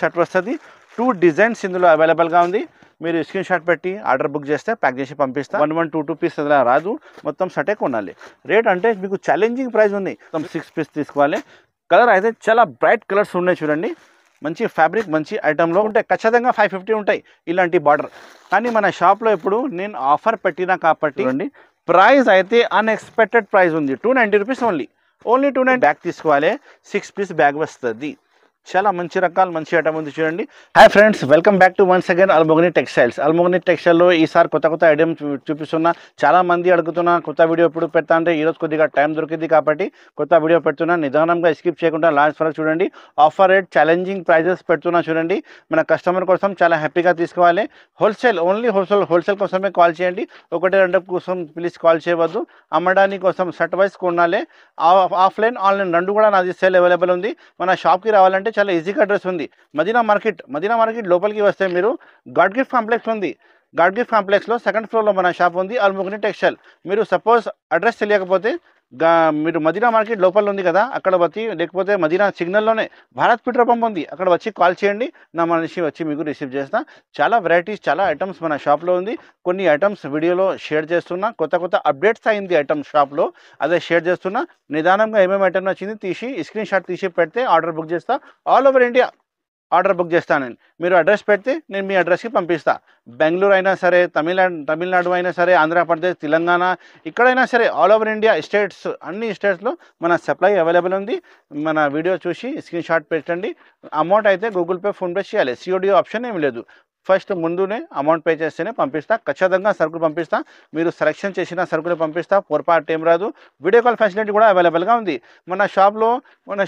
Shirt వస్తుంది. 2 designs ఇందులో అవైలబుల్గా ఉంది. మీరు స్క్రీన్ షాట్ పెట్టి ఆర్డర్ బుక్ చేస్తే ప్యాక్ చేసి పంపిస్తాం. 1 2 పీస్ అలా రాదు, మొత్తం షర్టే కొనాలి. రేట్ అంటే మీకు ఛాలెంజింగ్ ప్రైస్ ఉన్నాయి. మొత్తం 6 పీస్ తీసుకోవాలి. కలర్ అయితే చాలా బ్రైట్ కలర్స్ ఉన్నాయి చూడండి. మంచి ఫ్యాబ్రిక్ మంచి ఐటెంలో ఉంటాయి. ఖచ్చితంగా 550 ఉంటాయి ఇలాంటి బార్డర్. కానీ మన షాప్లో ఇప్పుడు నేను ఆఫర్ పెట్టినా కాబట్టి చూడండి, ప్రైస్ అయితే అన్ఎక్స్పెక్టెడ్ ప్రైస్ ఉంది. 290 రూపీస్ ఓన్లీ 290. బ్యాగ్ తీసుకోవాలి, 6 పీస్ బ్యాగ్ వస్తుంది. చాలా మంచి రకాలు మంచి ఐటమ్ ఉంది చూడండి. Hi friends, welcome back to once again Almogani textiles. Almogani టెక్స్టైల్లో ఈసారి కొత్త ఐటమ్ చూపిస్తున్నా. చాలా మంది అడుగుతున్నా కొత్త వీడియో ఎప్పుడు పెడతా అంటే ఈరోజు కొద్దిగా టైం దొరికింది కాబట్టి కొత్త వీడియో పెడుతున్నా. నిదానంగా స్కిప్ చేయకుండా లాస్ట్ వరకు చూడండి. ఆఫర్ రేట్ ఛాలెంజింగ్ ప్రైజెస్ పెడుతున్నా చూడండి. మన కస్టమర్ కోసం చాలా హ్యాపీగా తీసుకోవాలి. హోల్సేల్ ఓన్లీ హోల్సేల్ కోసమే కాల్ చేయండి. 1 2 కోసం ప్లీజ్ కాల్ చేయవద్దు. అమ్మడానికి కోసం షర్ట్ వైజ్ కొనాలి. ఆఫ్లైన్ ఆన్లైన్ రెండు కూడా నాది సేల్ అవైలబుల్ ఉంది. మన షాప్కి రావాలంటే చాలా ఈజీగా అడ్రస్ ఉంది. మదీనా మార్కెట్ లోపలికి వస్తే మీరు గాడ్ గిఫ్ట్ కాంప్లెక్స్ ఉంది. గాడ్ గిఫ్ట్ కాంప్లెక్స్లో 2nd ఫ్లోర్లో మన షాప్ ఉంది, అల్మోగని టెక్స్టైల్. మీరు సపోజ్ అడ్రస్ తెలియకపోతే మీరు మదీనా మార్కెట్ లోపల ఉంది కదా, అక్కడ వచ్చి, లేకపోతే మదీనా సిగ్నల్లోనే భారత్ పెట్రోల్ పంప్ ఉంది, అక్కడ వచ్చి కాల్ చేయండి. నా మనిషి వచ్చి మీకు రిసీవ్ చేస్తా. చాలా వెరైటీస్, చాలా ఐటమ్స్ మన షాప్లో ఉంది. కొన్ని ఐటమ్స్ వీడియోలో షేర్ చేస్తున్నా. కొత్త అప్డేట్స్ అయింది ఐటమ్స్ షాప్లో, అదే షేర్ చేస్తున్నా. నిదానంగా ఏమేమి ఐటమ్ వచ్చింది తీసి స్క్రీన్ షాట్ తీసి పెడితే ఆర్డర్ బుక్ చేస్తా. All over India order book చేస్తాను నేను. మీరు అడ్రస్ పెడితే నేను మీ అడ్రస్కి పంపిస్తా. బెంగళూరు అయినా సరే, తమిళనాడు అయినా సరే, ఆంధ్రప్రదేశ్, తెలంగాణ, ఇక్కడైనా సరే, ఆల్ ఓవర్ ఇండియా స్టేట్స్, అన్ని స్టేట్స్లో మన సప్లై అవైలబుల్ ఉంది. మన వీడియో చూసి స్క్రీన్ షాట్ పెట్టండి. అమౌంట్ అయితే గూగుల్ పే, ఫోన్పే చేయాలి. సిఓడి ఆప్షన్ ఏమి లేదు. ఫస్ట్ ముందునే అమౌంట్ పే చేస్తేనే పంపిస్తా. ఖచ్చితంగా సరుకులు పంపిస్తా. మీరు సెలెక్షన్ చేసిన సరుకులు పంపిస్తా. పొరపాటు ఏం రాదు. వీడియో కాల్ ఫెసిలిటీ కూడా అవైలబుల్గా ఉంది. మన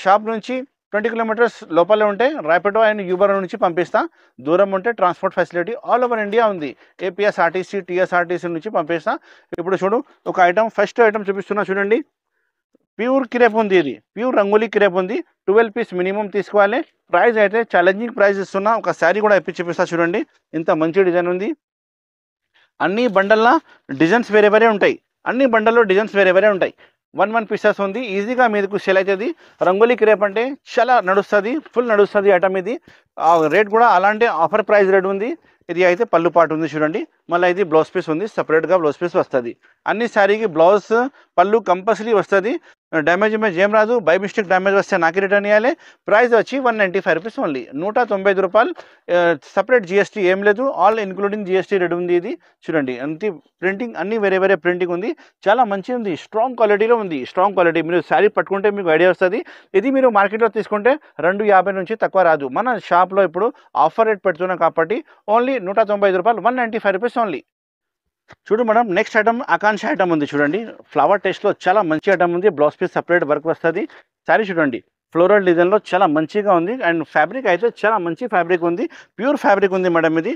షాప్ నుంచి 20 కిలోమీటర్స్ లోపలే ఉంటే ర్యాపిడో అండ్ యూబర్ నుంచి పంపిస్తా. దూరం ఉంటే transport facility all over India ఉంది. ఏపీఎస్ఆర్టీసీ, టీఎస్ఆర్టీసీ నుంచి పంపిస్తా. ఇప్పుడు చూడు, ఒక ఐటమ్, ఫస్ట్ ఐటమ్ చూపిస్తున్నా చూడండి. ప్యూర్ క్రేప్ ఉంది. ఇది ప్యూర్ రంగోలీ క్రేప్ ఉంది. 12 పీస్ మినిమం తీసుకోవాలి. ప్రైస్ అయితే ఛాలెంజింగ్ ప్రైస్ ఇస్తున్నా. ఒక శారీ కూడా చూపిస్తా చూడండి. ఇంత మంచి డిజైన్ ఉంది. అన్ని బండల్లో డిజైన్స్ వేరే ఉంటాయి. అన్ని బండల్లో డిజైన్స్ వేరే ఉంటాయి. 1 పీసెస్ ఉంది. ఈజీగా మీకు సెల్ అవుతుంది. రంగోలీ క్రేప్ అంటే చాలా నడుస్తుంది, ఫుల్ నడుస్తుంది ఐటమ్ ఇది. రేట్ కూడా అలాంటి ఆఫర్ ప్రైస్ రేట్ ఉంది. ఇది అయితే పళ్ళు పాటు ఉంది చూడండి. మళ్ళీ ఇది బ్లౌజ్ పీస్ ఉంది, సపరేట్గా బ్లౌజ్ పీస్ వస్తుంది. అన్ని శారీకి బ్లౌజ్ పళ్ళు కంపల్సరీ వస్తుంది. డ్యామేజ్ ఏం రాదు. బై మిస్టేక్ డ్యామేజ్ వస్తే నాకు రిటర్న్ ఇవ్వాలి. ప్రైస్ వచ్చి 195 రూపీస్ ఓన్లీ, 195 రూపాయలు. సపరేట్ జిఎస్టీ ఏం లేదు, ఆల్ ఇన్క్లూడింగ్ జిఎస్టీ రేట్ ఉంది. ఇది చూడండి, అంతే ప్రింటింగ్, అన్ని వేరే ప్రింటింగ్ ఉంది. చాలా మంచిగా ఉంది, స్ట్రాంగ్ క్వాలిటీలో ఉంది. Strong quality. మీరు శారీ పట్టుకుంటే మీకు ఐడియా వస్తుంది. ఇది మీరు మార్కెట్లో తీసుకుంటే 250 నుంచి తక్కువ రాదు. మన షాప్లో ఇప్పుడు ఆఫర్ రేట్ పెడుతున్నాం కాబట్టి ఓన్లీ 195 రూపాయలు, 195 రూపీస్ ఓన్లీ. చూడు మేడం, నెక్స్ట్ ఐటమ్ ఆకాంక్ష ఐటమ్ ఉంది చూడండి. ఫ్లవర్ టేస్ట్లో చాలా మంచి ఐటమ్ ఉంది. బ్లౌజ్ పీస్ సపరేట్ వర్క్ వస్తుంది. శారీ చూడండి, ఫ్లోరల్ డిజైన్లో చాలా మంచిగా ఉంది. అండ్ ఫ్యాబ్రిక్ అయితే చాలా మంచి ఫ్యాబ్రిక్ ఉంది. ప్యూర్ ఫ్యాబ్రిక్ ఉంది మేడం. ఇది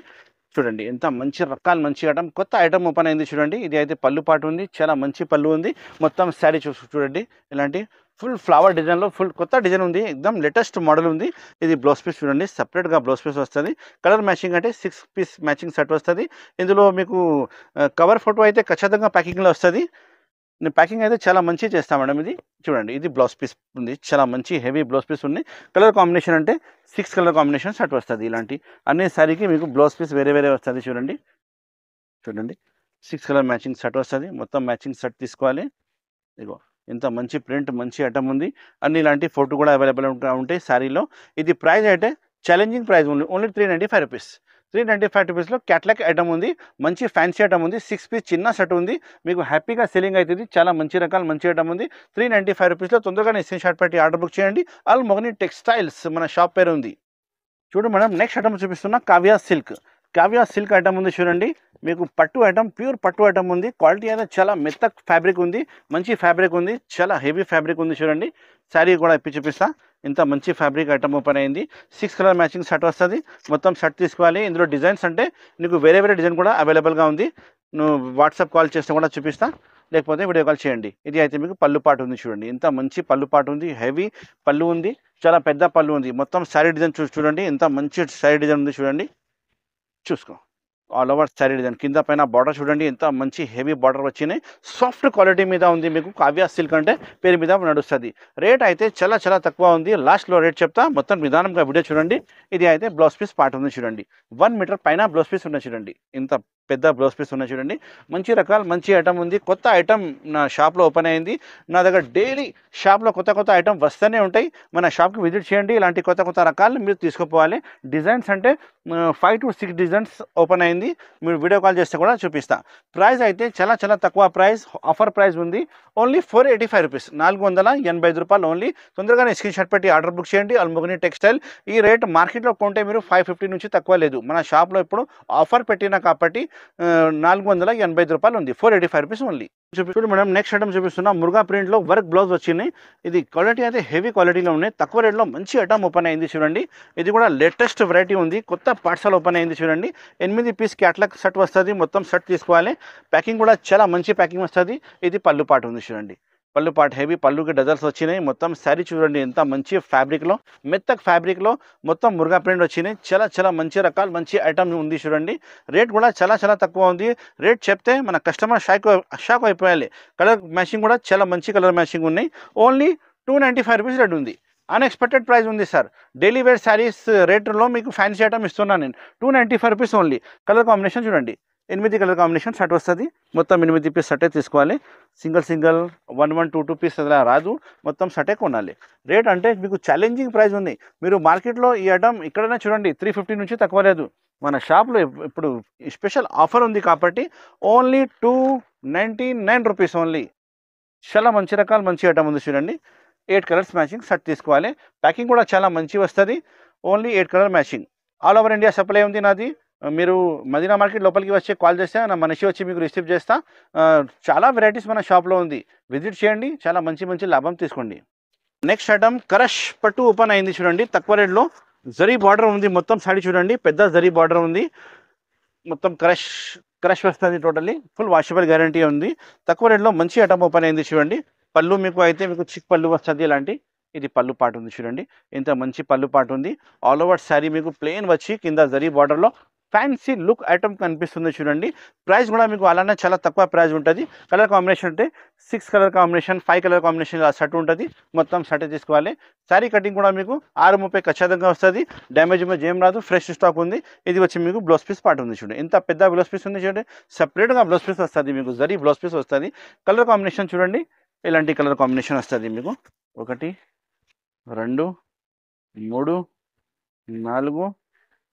చూడండి, ఎంత మంచి రకాలు, మంచి ఐటమ్. కొత్త ఐటమ్ ఓపెన్ అయింది చూడండి. ఇది అయితే పళ్ళు పాటు ఉంది, చాలా మంచి పళ్ళు ఉంది. మొత్తం శారీ చూడండి, ఇలాంటి ఫుల్ ఫ్లవర్ డిజైన్లో ఫుల్ కొత్త డిజైన్ ఉంది. ఎక్దమ్ లేటెస్ట్ మోడల్ ఉంది. ఇది బ్లౌజ్ పీస్ చూడండి, సపరేట్గా బ్లౌజ్ పీస్ వస్తుంది. కలర్ మ్యాచింగ్ అంటే 6 పీస్ మ్యాచింగ్ సెట్ వస్తుంది. ఇందులో మీకు కవర్ ఫోటో అయితే ఖచ్చితంగా ప్యాకింగ్లో వస్తుంది. నేను ప్యాకింగ్ అయితే చాలా మంచి చేస్తాను మేడం. ఇది చూడండి, ఇది బ్లౌజ్ పీస్ ఉంది. చాలా మంచి హెవీ బ్లౌజ్ పీస్ ఉంది. కలర్ కాంబినేషన్ అంటే 6 కలర్ కాంబినేషన్ సెట్ వస్తుంది. ఇలాంటి అన్ని శారీకి మీకు బ్లౌజ్ పీస్ వేరే వస్తుంది. చూడండి 6 కలర్ మ్యాచింగ్ సెట్ వస్తుంది. మొత్తం మ్యాచింగ్ సెట్ తీసుకోవాలి. ఇగో ఇంత మంచి ప్రింట్, మంచి ఐటమ్ ఉంది. అన్ని ఇలాంటి ఫోటో కూడా అవైలబుల్ ఉంటాయి శారీలో. ఇది ప్రైస్ అయితే ఛాలెంజింగ్ ప్రైస్ ఓన్లీ 395 రూపీస్. 395 రూపీస్లో క్యాట్లాగ్ ఐటమ్ ఉంది. మంచి ఫ్యాన్సీ ఐటమ్ ఉంది. 6 పీస్ చిన్న సెట్ ఉంది. మీకు హ్యాపీగా సెల్లింగ్ అవుతుంది. చాలా మంచి రకాలు మంచి ఐటమ్ ఉంది. 395 రూపీస్లో తొందరగా స్క్రీన్ షాట్ పెట్టి ఆర్డర్ బుక్ చేయండి. అల్మోగని టెక్స్టైల్స్ మన షాప్ పేరు ఉంది. చూడు మేడం, నెక్స్ట్ ఐటమ్ చూపిస్తున్నా. కావ్య సిల్క్ ఐటమ్ ఉంది చూడండి. మీకు పట్టు ఐటమ్, ప్యూర్ పట్టు ఐటమ్ ఉంది. క్వాలిటీ అయితే చాలా మెత్త ఫ్యాబ్రిక్ ఉంది. మంచి ఫ్యాబ్రిక్ ఉంది. చాలా హెవీ ఫ్యాబ్రిక్ ఉంది చూడండి. శారీ కూడా చూపిస్తా. ఇంత మంచి ఫ్యాబ్రిక్ ఐటమ్ ఓపెన్ అయింది. 6 కలర్ మ్యాచింగ్ షర్ట్ వస్తుంది. మొత్తం షర్ట్ తీసుకోవాలి. ఇందులో డిజైన్స్ అంటే నీకు వేరే డిజైన్ కూడా అవైలబుల్గా ఉంది. నువ్వు వాట్సాప్ కాల్ చేస్తే కూడా చూపిస్తా, లేకపోతే వీడియో కాల్ చేయండి. ఇది అయితే మీకు పళ్ళు పాటు ఉంది చూడండి. ఇంత మంచి పళ్ళు పాటు ఉంది. హెవీ పళ్ళు ఉంది. చాలా పెద్ద పళ్ళు ఉంది. మొత్తం శారీ డిజైన్ చూడండి. ఇంత మంచి శారీ డిజైన్ ఉంది చూడండి. చూసుకో. ఆల్ ఓవర్ శారీ డిజైన్ కింద పైన బార్డర్ చూడండి ఎంత మంచి హెవీ బార్డర్ వచ్చినాయి. సాఫ్ట్ క్వాలిటీ మీద ఉంది, మీకు కావ్య సిల్క్ అంటే పేరు మీద నడుస్తుంది. రేట్ అయితే చాలా చాలా తక్కువ ఉంది. లాస్ట్లో రేట్ చెప్తా, మొత్తం నిదానంగా వీడియో చూడండి. ఇది అయితే బ్లౌజ్ పీస్ పార్ట్ ఉంది చూడండి, 1 మీటర్ పైన బ్లౌజ్ పీస్ ఉన్నాయి చూడండి, ఇంత పెద్ద బ్లౌజ్ పీస్ ఉన్నాయి చూడండి. మంచి రకాలు మంచి ఐటమ్ ఉంది. కొత్త ఐటమ్ నా షాప్లో ఓపెన్ అయింది. నా దగ్గర డైలీ షాప్లో కొత్త కొత్త ఐటమ్ వస్తూనే ఉంటాయి. మన షాప్కి విజిట్ చేయండి, ఇలాంటి కొత్త కొత్త రకాలు మీరు తీసుకుపోవాలి. డిజైన్స్ అంటే 5 to 6 డిజైన్స్ ఓపెన్ అయింది. మీరు వీడియో కాల్ చేస్తే కూడా చూపిస్తా. ప్రైస్ అయితే చాలా చాలా తక్కువ ప్రైస్, ఆఫర్ ప్రైస్ ఉంది. ఓన్లీ 485 రూపీస్, 485 రూపాయలు ఓన్లీ. తొందరగానే స్క్రీన్ షాట్ పెట్టి ఆర్డర్ బుక్ చేయండి. అల్ముగ్ని టెక్స్టైల్. ఈ రేట్ మార్కెట్లో కొంటే మీరు 550 నుంచి తక్కువ లేదు. మన షాప్లో ఇప్పుడు ఆఫర్ పెట్టినా కాబట్టి 485 రూపాయలు ఉంది, 485 రూపీస్ ఓన్లీ. చూడండి మేడం, నెక్స్ట్ ఐటమ్ చూపిస్తున్నా. మురుగా ప్రింట్లో వర్క్ బ్లౌజ్ వచ్చినాయి. ఇది క్వాలిటీ అయితే హెవీ క్వాలిటీలో ఉన్నాయి. తక్కువ రేట్లో మంచి ఐటమ్ ఓపెన్ అయింది చూడండి. ఇది కూడా లేటెస్ట్ వెరైటీ ఉంది, కొత్త పార్సల్ ఓపెన్ అయింది చూడండి. 8 పీస్ క్యాట్లాగ్ సెట్ వస్తుంది, మొత్తం సెట్ తీసుకోవాలి. ప్యాకింగ్ కూడా చాలా మంచి ప్యాకింగ్ వస్తుంది. ఇది పళ్ళు పాటు ఉంది చూడండి, పళ్ళు పాటు హెవీ, పళ్ళుకి డజల్స్ వచ్చినాయి. మొత్తం శారీ చూడండి ఎంత మంచి ఫ్యాబ్రిక్లో, మెత్తక్ ఫ్యాబ్రిక్లో మొత్తం మురుగా ప్రింట్ వచ్చినాయి. చాలా చాలా మంచి రకాలు మంచి ఐటమ్ ఉంది చూడండి. రేట్ కూడా చాలా చాలా తక్కువ ఉంది. రేట్ చెప్తే మన కస్టమర్ షాక్ అయిపోయాలి. కలర్ మ్యాచింగ్ కూడా చాలా మంచి కలర్ మ్యాచింగ్ ఉన్నాయి. ఓన్లీ 295 రూపీస్ రేట్ ఉంది. అన్ఎక్స్పెక్టెడ్ ప్రైస్ ఉంది సార్. డైలీ వేర్ శారీస్ రేట్లో మీకు ఫ్యాన్సీ ఐటమ్ ఇస్తున్నాను నేను, 295 రూపీస్ ఓన్లీ. కలర్ కాంబినేషన్ చూడండి, 8 కలర్ కాంబినేషన్ సెట్ వస్తుంది. మొత్తం 8 పీస్ సెటే తీసుకోవాలి. సింగిల్ 1 2 పీస్ అలా రాదు, మొత్తం సెటే కొనాలి. రేట్ అంటే మీకు ఛాలెంజింగ్ ప్రైస్ ఉంది. మీరు మార్కెట్లో ఈ ఐటమ్ ఇక్కడనే చూడండి 350 నుంచి తక్కువ లేదు. మన షాప్లో ఇప్పుడు స్పెషల్ ఆఫర్ ఉంది కాబట్టి ఓన్లీ 299 రూపీస్ ఓన్లీ. చాలా మంచి రకాలు మంచి ఐటమ్ ఉంది చూడండి. 8 కలర్స్ మ్యాచింగ్ సెట్ తీసుకోవాలి. ప్యాకింగ్ కూడా చాలా మంచి వస్తుంది. Only 8 colour matching. All over India supply ఉంది నాది. మీరు మదీనా మార్కెట్ లోపలికి వచ్చి కాల్ చేస్తే నా మనిషి వచ్చి మీకు రిసీవ్ చేస్తా. చాలా వెరైటీస్ మన షాప్లో ఉంది, విజిట్ చేయండి. చాలా మంచి మంచి లాభం తీసుకోండి. నెక్స్ట్ ఐటమ్ క్రష్ పట్టు ఓపెన్ అయింది చూడండి. తక్కువ రేట్లో జరీ బార్డర్ ఉంది, మొత్తం సాడీ చూడండి పెద్ద జరీ బార్డర్ ఉంది. మొత్తం క్రష్ వస్తుంది. టోటల్లీ ఫుల్ వాషబుల్ గ్యారంటీ ఉంది. తక్కువ రేట్లో మంచి ఐటమ్ ఓపెన్ అయింది చూడండి. పళ్ళు మీకు అయితే మీకు చిక్ పళ్ళు వస్తుంది ఇలాంటి. ఇది పళ్ళు పాటు ఉంది చూడండి, ఇంత మంచి పళ్ళు పాటు ఉంది. ఆల్ ఓవర్ శారీ మీకు ప్లెయిన్ వచ్చి కింద జరీ బార్డర్లో ఫ్యాన్సీ లుక్ ఐటమ్ కనిపిస్తుంది చూడండి. ప్రైస్ కూడా మీకు అలానే చాలా తక్కువ ప్రైస్ ఉంటుంది. కలర్ కాంబినేషన్ అంటే 6 కలర్ కాంబినేషన్, 5 కలర్ కాంబినేషన్ ఇలా సెట్ ఉంటుంది. మొత్తం సెట్ తీసుకోవాలి. శారీ కటింగ్ కూడా మీకు 6:30 ఖచ్చితంగా వస్తుంది. డ్యామేజ్ ఏం రాదు, ఫ్రెష్ స్టాక్ ఉంది. ఇది వచ్చి మీకు బ్లౌజ్ పీస్ పాటు ఉంది చూడండి, ఎంత పెద్ద బ్లౌజ్ పీస్ ఉంది చూడండి. సపరేట్గా బ్లౌజ్ పీస్ వస్తుంది మీకు, జరీ బ్లౌజ్ పీస్ వస్తుంది. కలర్ కాంబినేషన్ చూడండి, ఇలాంటి కలర్ కాంబినేషన్ వస్తుంది మీకు. 1 2 3 4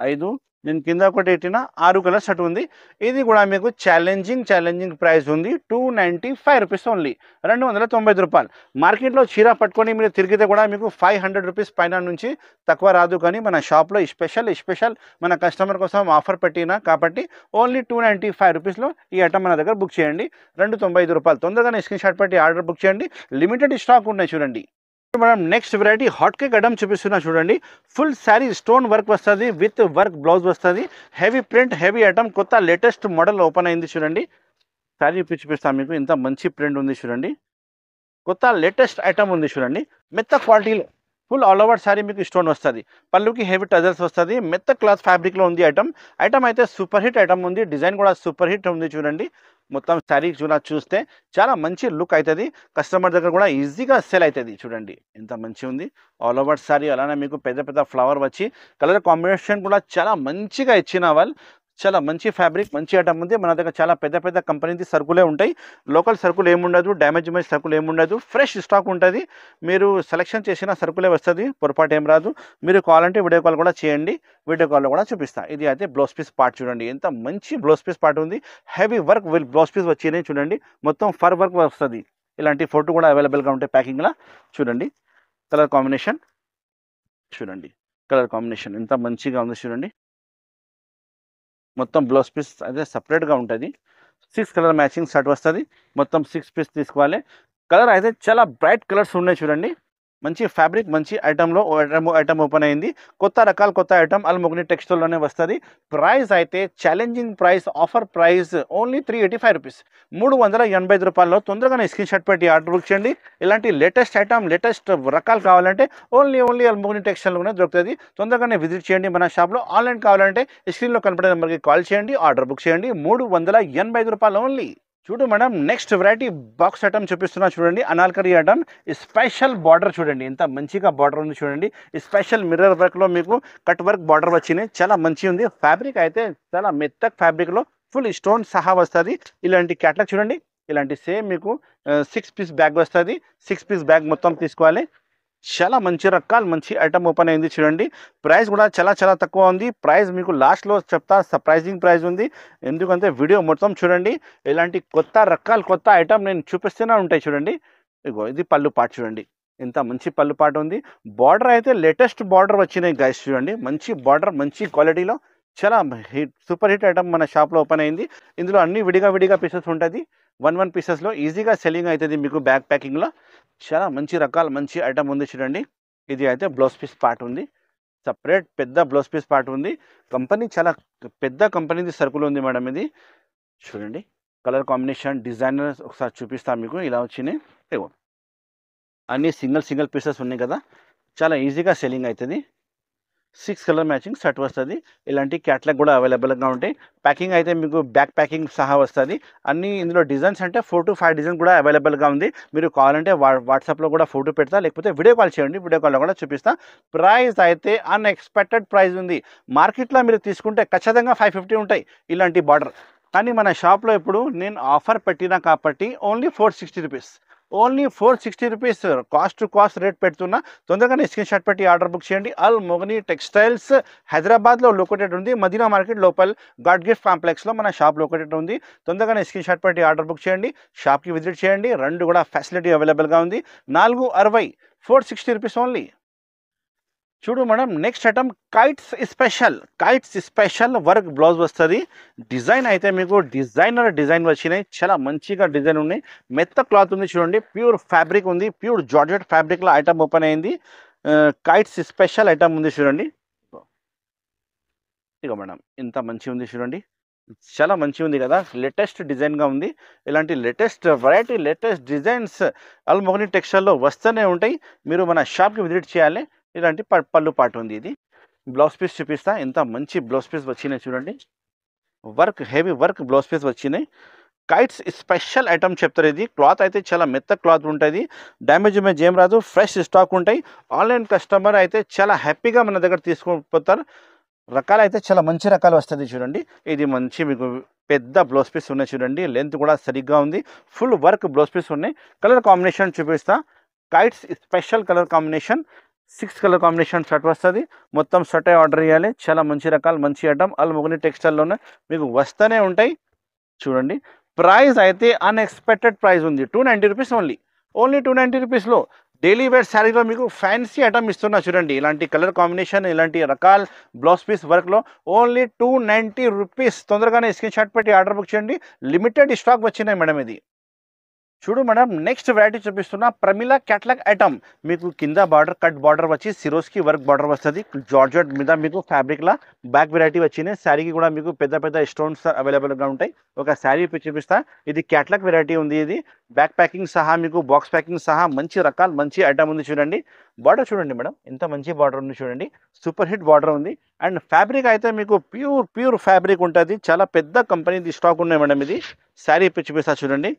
5, నేను కింద ఒకటి పెట్టిన 6 కలర్ సెట్ ఉంది. ఇది కూడా మీకు ఛాలెంజింగ్ ప్రైస్ ఉంది. 295 రూపీస్ ఓన్లీ, 295 రూపాయలు. మార్కెట్లో చీర పట్టుకొని మీరు తిరిగితే కూడా మీకు 500 రూపీస్ పైన నుంచి తక్కువ రాదు. కానీ మన షాప్లో స్పెషల్ మన కస్టమర్ కోసం ఆఫర్ పెట్టినా కాబట్టి ఓన్లీ 295 రూపీస్లో ఈ ఐటమ్ మన దగ్గర బుక్ చేయండి. 295 రూపాయలు. తొందరగానే స్క్రీన్ షాట్ పెట్టి ఆర్డర్ బుక్ చేయండి. లిమిటెడ్ స్టాక్ ఉన్నాయి చూడండి. Madam next variety hot cake item చూపిస్తున్నా చూడండి. ఫుల్ శారీ స్టోన్ వర్క్ వస్తుంది, విత్ వర్క్ బ్లౌజ్ వస్తుంది. హెవీ ప్రింట్, హెవీ ఐటమ్, కొత్త లేటెస్ట్ మోడల్ ఓపెన్ అయింది చూడండి. శారీ చూపిస్తాను మీకు, ఇంత మంచి ప్రింట్ ఉంది చూడండి. కొత్త లేటెస్ట్ ఐటమ్ ఉంది చూడండి. మెత్త క్వాలిటీలో ఫుల్ ఆల్ ఓవర్ శారీ మీకు స్టోన్ వస్తుంది. పళ్ళుకి హెవీ టజల్స్ వస్తుంది. మెత్త క్లాత్ ఫ్యాబ్రిక్లో ఉంది ఐటమ్ అయితే సూపర్ హిట్ ఐటమ్ ఉంది. డిజైన్ కూడా సూపర్ హిట్ ఉంది చూడండి. మొత్తం శారీ చూస్తే చాలా మంచి లుక్ అవుతుంది. కస్టమర్ దగ్గర కూడా ఈజీగా సేల్ అవుతుంది చూడండి, ఎంత మంచి ఉంది. ఆల్ ఓవర్ శారీ అలానే మీకు పెద్ద ఫ్లవర్ వచ్చి కలర్ కాంబినేషన్ కూడా చాలా మంచిగా ఇచ్చిన వాళ్ళు. చాలా మంచి ఫ్యాబ్రిక్, మంచి ఐటమ్ ఉంది. మన దగ్గర చాలా పెద్ద కంపెనీది సరుకులే ఉంటాయి. లోకల్ సరుకులు ఏముండదు, డ్యామేజ్ సరుకులు ఏముండదు, ఫ్రెష్ స్టాక్ ఉంటుంది. మీరు సెలెక్షన్ చేసిన సరుకులే వస్తుంది, పొరపాటు ఏం రాదు. మీరు కావాలంటే వీడియో కాల్ కూడా చేయండి, వీడియో కాల్లో కూడా చూపిస్తా. ఇది అయితే బ్లౌజ్ పీస్ పార్ట్ చూడండి, ఎంత మంచి బ్లౌజ్ పీస్ పార్ట్ ఉంది. హెవీ వర్క్ బ్లౌజ్ పీస్ వచ్చినాయి చూడండి. మొత్తం ఫర్ వర్క్ వస్తుంది. ఇలాంటి ఫోటో కూడా అవైలబుల్గా ఉంటాయి ప్యాకింగ్లో చూడండి. కలర్ కాంబినేషన్ చూడండి, కలర్ కాంబినేషన్ ఎంత మంచిగా ఉంది చూడండి. మొత్తం బ్లౌజ్ పీస్ అయితే సపరేట్గా ఉంటుంది. 6 కలర్ మ్యాచింగ్ సెట్ వస్తుంది. మొత్తం 6 పీస్ తీసుకోవాలి. కలర్ అయితే చాలా బ్రైట్ కలర్స్ ఉన్నాయి చూడండి. మంచి ఫ్యాబ్రిక్ మంచి ఐటెంలో ఐటమ్ ఓపెన్ అయింది. కొత్త రకాల కొత్త ఐటమ్ అల్మోగ్ని టెక్స్టైల్లోనే వస్తుంది. ప్రైస్ అయితే challenging price, offer price only 385 rupees, 385 రూపాయల్లో. తొందరగానే స్క్రీన్ షాట్ పెట్టి ఆర్డర్ బుక్ చేయండి. ఇలాంటి లేటెస్ట్ ఐటమ్ లేటెస్ట్ రకాలు కావాలంటే ఓన్లీ అల్మోగ్ని టెక్స్టైల్లోనే దొరుకుతుంది. తొందరగానే విజిట్ చేయండి మన షాప్లో. ఆన్లైన్ కావాలంటే స్క్రీన్లో కనపడే నెంబర్కి కాల్ చేయండి, ఆర్డర్ బుక్ చేయండి. 385 రూపాయలు ఓన్లీ. చూడు madam, next variety box item చూపిస్తున్నా చూడండి. అనాల్కరీ ఐటమ్. ఈ స్పెషల్ బార్డర్ చూడండి, ఎంత మంచిగా బార్డర్ ఉంది చూడండి. ఈ స్పెషల్ మిర్రర్ వర్క్లో మీకు కట్ వర్క్ బార్డర్ వచ్చినాయి, చాలా మంచిగా ఉంది. ఫ్యాబ్రిక్ అయితే చాలా మెత్తక్ ఫ్యాబ్రిక్లో ఫుల్ స్టోన్ సహా వస్తుంది. ఇలాంటి క్యాట్లాగ్ చూడండి, ఇలాంటి సేమ్ మీకు 6 పీస్ బ్యాగ్ వస్తుంది. 6 పీస్ బ్యాగ్ మొత్తం తీసుకోవాలి. చాలా మంచి రకాలు మంచి ఐటమ్ ఓపెన్ అయింది చూడండి. ప్రైస్ కూడా చాలా తక్కువ ఉంది. ప్రైస్ మీకు లాస్ట్లో చెప్తా, సర్ప్రైజింగ్ ప్రైస్ ఉంది. ఎందుకంటే వీడియో మొత్తం చూడండి. ఇలాంటి కొత్త రకాలు కొత్త ఐటమ్ నేను చూపిస్తూనే ఉంటాయి చూడండి. ఇగో ఇది పళ్ళు పాటు చూడండి, ఎంత మంచి పళ్ళు పాటు ఉంది. బార్డర్ అయితే లేటెస్ట్ బార్డర్ వచ్చినాయి గైస్ చూడండి. మంచి బార్డర్ మంచి క్వాలిటీలో చాలా హిట్ సూపర్ హిట్ ఐటమ్ మన షాప్లో ఓపెన్ అయింది. ఇందులో అన్ని విడిగా పీసెస్ ఉంటుంది. 1 పీసెస్లో ఈజీగా సెల్లింగ్ అవుతుంది మీకు బ్యాగ్ ప్యాకింగ్లో. చాలా మంచి రకాల మంచి ఐటమ్ ఉంది చూడండి. ఇది అయితే బ్లౌజ్ పీస్ పార్ట్ ఉంది, సపరేట్ పెద్ద బ్లౌజ్ పీస్ పార్ట్ ఉంది. కంపెనీ చాలా పెద్ద కంపెనీది సరుకులు ఉంది మేడం. ఇది చూడండి, కలర్ కాంబినేషన్ డిజైనర్ ఒకసారి చూపిస్తాను మీకు. ఇలా వచ్చినాయి, అన్ని సింగిల్ పీసెస్ ఉన్నాయి కదా, చాలా ఈజీగా సెల్లింగ్ అవుతుంది. 6 కలర్ మ్యాచింగ్ సెట్ వస్తుంది. ఇలాంటి క్యాట్లాగ్ కూడా అవైలబుల్గా ఉంటాయి. ప్యాకింగ్ అయితే మీకు బ్యాక్ ప్యాకింగ్ సహా వస్తుంది. అన్ని ఇందులో డిజైన్స్ అంటే 4 to 5 డిజైన్ కూడా అవైలబుల్గా ఉంది. మీరు కావాలంటే వాట్సాప్లో కూడా ఫోటో పెడతా, లేకపోతే వీడియో కాల్ చేయండి, వీడియో కాల్లో కూడా చూపిస్తా. ప్రైస్ అయితే అన్ఎక్స్పెక్టెడ్ ప్రైస్ ఉంది. మార్కెట్లో మీరు తీసుకుంటే ఖచ్చితంగా 550 ఉంటాయి ఇలాంటి బార్డర్. కానీ మన షాప్లో ఇప్పుడు నేను ఆఫర్ పెట్టినా కాబట్టి only 460 rupees, only 460 rupees cost to cost rate పెడుతున్నా. తొందరగానే స్క్రీన్ షాట్ పెట్టి ఆర్డర్ బుక్ చేయండి. అల్మోగ్ని టెక్స్టైల్స్ హైదరాబాద్లో లొకేటెడ్ ఉంది. మదీనా మార్కెట్ లోపల గాడ్ గిఫ్ట్ కాంప్లెక్స్లో మన షాప్ లొకేటెడ్ ఉంది. తొందరగానే స్క్రీన్ షాట్ పెట్టి ఆర్డర్ బుక్ చేయండి. షాప్కి విజిట్ చేయండి. రెండు కూడా ఫెసిలిటీ అవైలబుల్గా ఉంది. 460, 460 రూపీస్ ఓన్లీ. చూడు madam, next item kites special work blouse వస్తుంది. డిజైన్ అయితే మీకు డిజైన్ వచ్చినాయి, చాలా మంచిగా డిజైన్ ఉన్నాయి. మెత్త క్లాత్ ఉంది చూడండి, ప్యూర్ ఫ్యాబ్రిక్ ఉంది, ప్యూర్ జార్జెట్ ఫ్యాబ్రిక్లో ఐటమ్ ఓపెన్ అయింది. కైట్స్ స్పెషల్ ఐటమ్ ఉంది చూడండి. ఇక మేడం ఇంత మంచి ఉంది చూడండి, చాలా మంచి ఉంది కదా, లేటెస్ట్ డిజైన్గా ఉంది. ఇలాంటి లేటెస్ట్ వెరైటీ లేటెస్ట్ డిజైన్స్ అల్మోగ్ని టెక్స్టైల్లో వస్తూనే ఉంటాయి. మీరు మన షాప్కి విజిట్ చేయాలి. ఇలాంటి పళ్ళు పాటు ఉంది. ఇది బ్లౌజ్ పీస్ చూపిస్తా, ఎంత మంచి బ్లౌజ్ పీస్ వచ్చినాయి చూడండి. Work heavy work blouse piece వచ్చినాయి. కైట్స్ స్పెషల్ ఐటమ్ చెప్తారు. ఇది క్లాత్ అయితే చాలా మెత్త క్లాత్ ఉంటుంది, డ్యామేజ్ ఏం రాదు, ఫ్రెష్ స్టాక్ ఉంటాయి. ఆన్లైన్ కస్టమర్ అయితే చాలా హ్యాపీగా మన దగ్గర తీసుకుపోతారు. రకాలు అయితే చాలా మంచి రకాలు వస్తుంది చూడండి. ఇది మంచి మీకు పెద్ద బ్లౌజ్ పీస్ ఉన్నాయి చూడండి, లెంత్ కూడా సరిగ్గా ఉంది. ఫుల్ వర్క్ బ్లౌజ్ పీస్ ఉన్నాయి. కలర్ కాంబినేషన్ చూపిస్తా. Kites special colour combination 6 colour combination shirt వస్తుంది. మొత్తం షర్ట్ ఆర్డర్ చేయాలి. చాలా మంచి రకాలు మంచి ఐటమ్ అల్మోగ్ని టెక్స్టైల్లోనే మీకు వస్తూనే ఉంటాయి చూడండి. ప్రైస్ అయితే అన్ఎక్స్పెక్టెడ్ ప్రైస్ ఉంది. 290 రూపీస్ ఓన్లీ 290 రూపీస్లో డైలీ వేర్ శారీలో మీకు ఫ్యాన్సీ ఐటమ్ ఇస్తున్నా చూడండి. ఇలాంటి కలర్ కాంబినేషన్ ఇలాంటి రకాల బ్లౌజ్ పీస్ వర్క్లో ఓన్లీ 290 రూపీస్. తొందరగానే స్క్రీన్ షాట్ పెట్టి ఆర్డర్ బుక్ చేయండి. లిమిటెడ్ స్టాక్ వచ్చినాయి మేడం. ఇది చూడు మేడం, నెక్స్ట్ వెరైటీ చూపిస్తున్నా. Pramila catalogue item. మీకు కింద బార్డర్ కట్ బార్డర్ వచ్చి సిరోస్కి వర్క్ బార్డర్ వస్తుంది. జార్జెట్ మీద మీకు ఫ్యాబ్రిక్లా బ్యాక్ వెరైటీ వచ్చినాయి. శారీకి కూడా మీకు పెద్ద స్టోన్స్ అవైలబుల్గా ఉంటాయి. ఒక శారీ చూపిస్తా. ఇది క్యాట్లాగ్ వెరైటీ ఉంది. ఇది బ్యాక్ ప్యాకింగ్ సహా మీకు బాక్స్ ప్యాకింగ్ సహా మంచి రకాలు మంచి ఐటమ్ ఉంది చూడండి. బార్డర్ చూడండి మేడం, ఎంత మంచి బార్డర్ ఉంది చూడండి. సూపర్ హిట్ బార్డర్ ఉంది. అండ్ ఫ్యాబ్రిక్ అయితే మీకు ప్యూర్ ఫ్యాబ్రిక్ ఉంటుంది. చాలా పెద్ద కంపెనీది స్టాక్ ఉన్నాయి మేడం. ఇది శారీ చూపిస్తా చూడండి.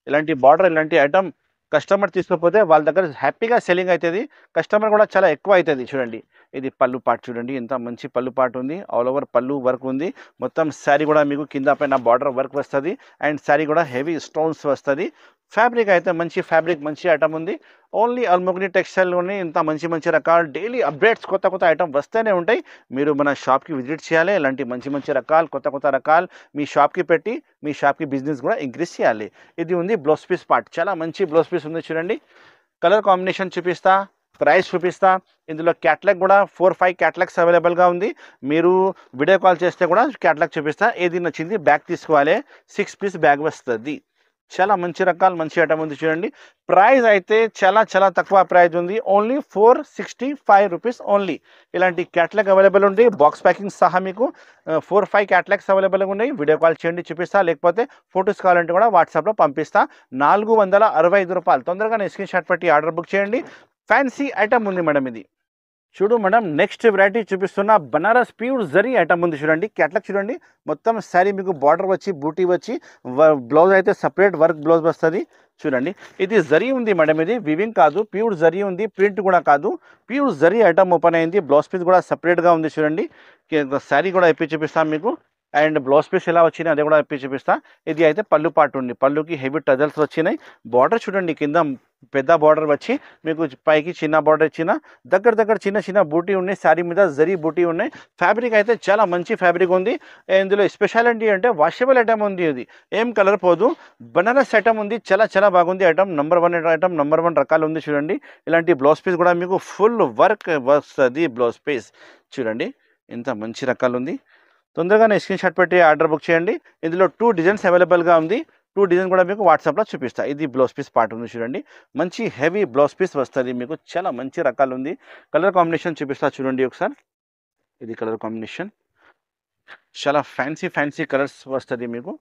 ఇలాంటి బార్డర్ ఇలాంటి ఐటమ్ కస్టమర్ తీసుకోకపోతే వాళ్ళ దగ్గర హ్యాపీగా సెల్లింగ్ అవుతుంది. కస్టమర్ కూడా చాలా ఎక్కువ అవుతుంది చూడండి. ఇది పళ్ళు పాటు చూడండి, ఎంత మంచి పళ్ళు పాటు ఉంది. ఆల్ ఓవర్ పళ్ళు వర్క్ ఉంది. మొత్తం శారీ కూడా మీకు కింద పైన బార్డర్ వర్క్ వస్తుంది. అండ్ శారీ కూడా హెవీ స్టోన్స్ వస్తుంది. ఫ్యాబ్రిక్ అయితే మంచి ఫ్యాబ్రిక్ మంచి ఐటమ్ ఉంది. ఓన్లీ అల్మోగ్ని టెక్స్టైల్లోనే ఇంత మంచి రకాలు డైలీ అప్డేట్స్ కొత్త ఐటమ్ వస్తూనే ఉంటాయి. మీరు మన షాప్కి విజిట్ చేయాలి. ఇలాంటి మంచి రకాలు కొత్త రకాలు మీ షాప్కి పెట్టి మీ షాప్కి బిజినెస్ కూడా ఇంక్రీజ్ చేయాలి. ఇది ఉంది బ్లౌజ్ పీస్ పార్ట్, చాలా మంచి బ్లౌజ్ పీస్ ఉంది చూడండి. కలర్ కాంబినేషన్ చూపిస్తా, ప్రైస్ చూపిస్తా. ఇందులో క్యాట్లాగ్ కూడా 4-5 క్యాట్లాగ్స్ అవైలబుల్గా ఉంది. మీరు వీడియో కాల్ చేస్తే కూడా క్యాట్లాగ్ చూపిస్తా. ఏది నచ్చింది బ్యాగ్ తీసుకోవాలి. 6 పీస్ బ్యాగ్ వస్తుంది. చాలా మంచి రకాలు మంచి ఐటమ్ ఉంది చూడండి. ప్రైస్ అయితే చాలా చాలా తక్కువ ప్రైస్ ఉంది. Only 465 rupees only. ఇలాంటి క్యాటలాగ్ అవైలబుల్ ఉంది. బాక్స్ ప్యాకింగ్ సహా మీకు 4-5 క్యాటలాగ్స్ అవైలబుల్గా ఉన్నాయి. వీడియో కాల్ చేయండి చూపిస్తా, లేకపోతే ఫొటోస్ కావాలంటే కూడా వాట్సాప్లో పంపిస్తా. 465 రూపాయలు. తొందరగా స్క్రీన్ షాట్ పెట్టి ఆర్డర్ బుక్ చేయండి. ఫ్యాన్సీ ఐటమ్ ఉంది మేడం ఇది. చూడు మేడం, నెక్స్ట్ వెరైటీ చూపిస్తున్న బనారస్ ప్యూర్ జరీ ఐటమ్ ఉంది చూడండి. క్యాటలాగ్ చూడండి, మొత్తం శారీ మీకు బార్డర్ వచ్చి బూటీ వచ్చి బ్లౌజ్ అయితే సపరేట్ వర్క్ బ్లౌజ్ వస్తుంది చూడండి. ఇది జరీ ఉంది మేడం, ఇది వివింగ్ కాదు, ప్యూర్ జరీ ఉంది, ప్రింట్ కూడా కాదు, ప్యూర్ జరీ ఐటమ్ ఓపెన్ అయింది. బ్లౌజ్ పీస్ కూడా సపరేట్గా ఉంది చూడండి. శారీ కూడా ఇప్పి చూపిస్తాం మీకు. అండ్ బ్లౌజ్ పీస్ ఎలా వచ్చినాయి అదే కూడా ఇప్పి చూపిస్తా. ఇది అయితే పళ్ళు పాటు ఉంది, పళ్ళుకి హెవీ టజల్స్ వచ్చినాయి. బార్డర్ చూడండి, కింద పెద్ద బార్డర్ వచ్చి మీకు పైకి చిన్న బార్డర్ ఇచ్చిన, దగ్గర చిన్న చిన్న బూటీ ఉన్నాయి, శారీ మీద జరీ బూటీ ఉన్నాయి. ఫ్యాబ్రిక్ అయితే చాలా మంచి ఫ్యాబ్రిక్ ఉంది. ఇందులో స్పెషాలిటీ అంటే వాషబుల్ ఐటమ్ ఉంది, ఇది ఏం కలర్ పోదు. బనారస్ ఐటమ్ ఉంది, చాలా బాగుంది ఐటమ్. నంబర్ 1 ఐటమ్, నంబర్ 1 రకాలు ఉంది చూడండి. ఇలాంటి బ్లౌజ్ పీస్ కూడా మీకు ఫుల్ వర్క్ వస్తుంది. బ్లౌజ్ పీస్ చూడండి ఎంత మంచి రకాలు ఉంది. తొందరగానే స్క్రీన్ షాట్ పెట్టి ఆర్డర్ బుక్ చేయండి. ఇందులో 2 డిజైన్స్ అవైలబుల్గా ఉంది. 2 డిజైన్ కూడా మీకు వాట్సాప్లో చూపిస్తా. ఇది బ్లౌజ్ పీస్ పార్ట్ ఉంది చూడండి, మంచి హెవీ బ్లౌజ్ పీస్ వస్తుంది మీకు. చాలా మంచి రకాలు ఉంది. కలర్ కాంబినేషన్ చూపిస్తా చూడండి ఒకసారి. ఇది కలర్ కాంబినేషన్ చాలా ఫ్యాన్సీ కలర్స్ వస్తుంది మీకు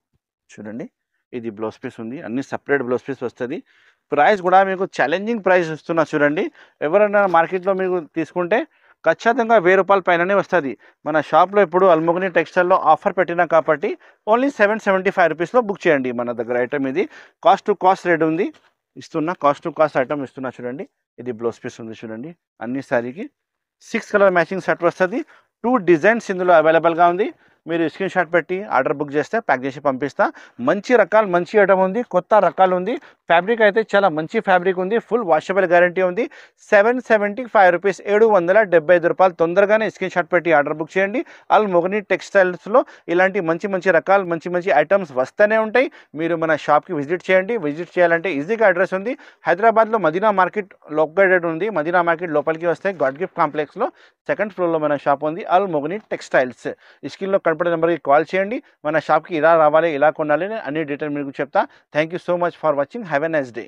చూడండి. ఇది బ్లౌజ్ పీస్ ఉంది, అన్ని సపరేట్ బ్లౌజ్ పీస్ వస్తుంది. ప్రైస్ కూడా మీకు ఛాలెంజింగ్ ప్రైస్ ఇస్తున్నా చూడండి. ఎవరైనా మార్కెట్లో మీకు తీసుకుంటే ఖచ్చితంగా 1000 రూపాయల పైననే వస్తుంది. మన షాప్లో ఇప్పుడు అల్మోగని టెక్స్టైల్లో ఆఫర్ పెట్టినా కాబట్టి ఓన్లీ 775 రూపీస్లో బుక్ చేయండి. మన దగ్గర ఐటమ్ ఇది కాస్ట్ టు కాస్ట్ రేట్ ఉంది ఇస్తున్నా, కాస్ట్ టు కాస్ట్ ఐటమ్ ఇస్తున్నా చూడండి. ఇది బ్లౌజ్ పీస్ ఉంది చూడండి. అన్ని శారీకి 6 కలర్ మ్యాచింగ్ సెట్ వస్తుంది. 2 డిజైన్స్ ఇందులో అవైలబుల్గా ఉంది. మీరు స్క్రీన్ షాట్ పెట్టి ఆర్డర్ బుక్ చేస్తే ప్యాక్ చేసి పంపిస్తా. మంచి రకాలు మంచి ఐటమ్ ఉంది, కొత్త రకాలు ఉంది. ఫ్యాబ్రిక్ అయితే చాలా మంచి ఫ్యాబ్రిక్ ఉంది, ఫుల్ వాషబుల్ గ్యారంటీ ఉంది. 775 రూపీస్, 775 రూపాయలు. తొందరగానే స్క్రీన్ షాట్ పెట్టి ఆర్డర్ బుక్ చేయండి. అల్మోగని టెక్స్టైల్స్లో ఇలాంటి మంచి రకాలు మంచి ఐటమ్స్ వస్తూనే ఉంటాయి. మీరు మన షాప్కి విజిట్ చేయండి. విజిట్ చేయాలంటే ఈజీగా అడ్రస్ ఉంది. హైదరాబాద్లో మదీనా మార్కెట్ లొకేటెడ్ ఉంది. మదీనా మార్కెట్ లోపలికి వస్తే గాడ్ గిఫ్ట్ కాంప్లెక్స్లో 2nd ఫ్లోర్లో మన షాప్ ఉంది, అల్మోగని టెక్స్టైల్స్. ఈ స్క్రీన్లో కనపడే నెంబర్కి కాల్ చేయండి. మన షాప్కి ఇలా రావాలి, ఇలా కొనాలి అన్ని డీటెయిల్ మీకు చెప్తా. Thank you so much for watching. Have a nice day.